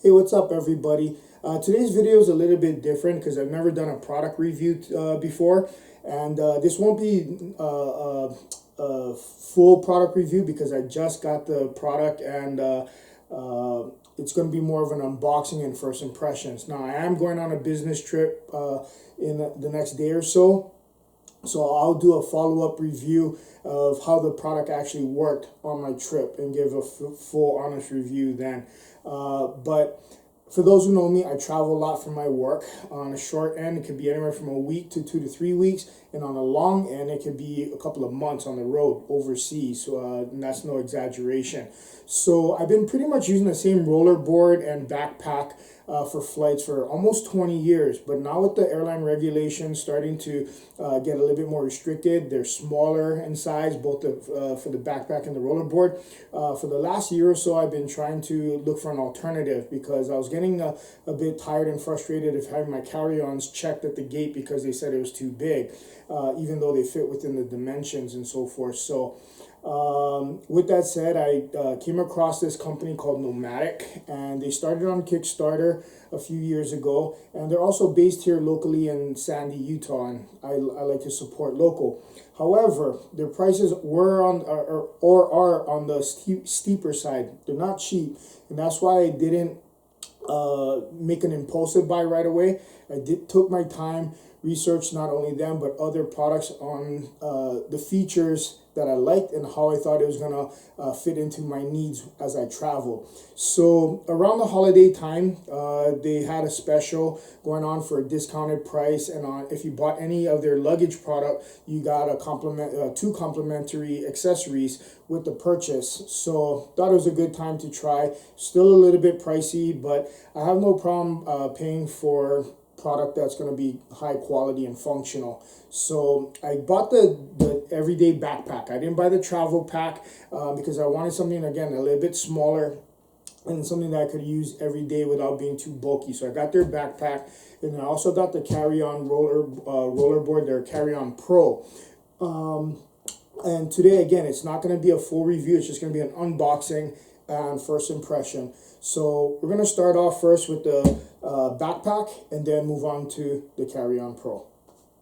Hey, what's up, everybody? Today's video is a little bit different because I've never done a product review before, and this won't be a full product review because I just got the product, and it's going to be more of an unboxing and first impressions. Now, I am going on a business trip in the next day or so. So I'll do a follow-up review of how the product actually worked on my trip and give a full honest review then. But for those who know me, I travel a lot for my work. On a short end, it could be anywhere from a week to 2 to 3 weeks. And on a long end, it could be a couple of months on the road overseas. And that's no exaggeration. So I've been pretty much using the same rollerboard and backpack for flights for almost 20 years. But now with the airline regulations starting to get a little bit more restricted, they're smaller in size, both for the backpack and the rollerboard. For the last year or so, I've been trying to look for an alternative because I was getting a bit tired and frustrated of having my carry-ons checked at the gate because they said it was too big, even though they fit within the dimensions and so forth. So with that said, I came across this company called Nomatic, and they started on Kickstarter a few years ago, and they're also based here locally in Sandy, Utah, and I like to support local. However, their prices were on or are on the steeper side. They're not cheap, and that's why I didn't make an impulsive buy right away. I took my time, researched not only them but other products on the features that I liked and how I thought it was gonna fit into my needs as I traveled. So around the holiday time, they had a special going on for a discounted price, and if you bought any of their luggage product, you got a two complimentary accessories with the purchase. So thought it was a good time to try. Still a little bit pricey, but I have no problem paying for product that's going to be high quality and functional. So I bought the everyday backpack. I didn't buy the travel pack because I wanted something, again, a little bit smaller and something that I could use every day without being too bulky. So I got their backpack, and I also got the carry-on rollerboard, their carry-on pro. And today, again, it's not going to be a full review. It's just going to be an unboxing and first impression. So we're going to start off first with the backpack and then move on to the carry-on pro.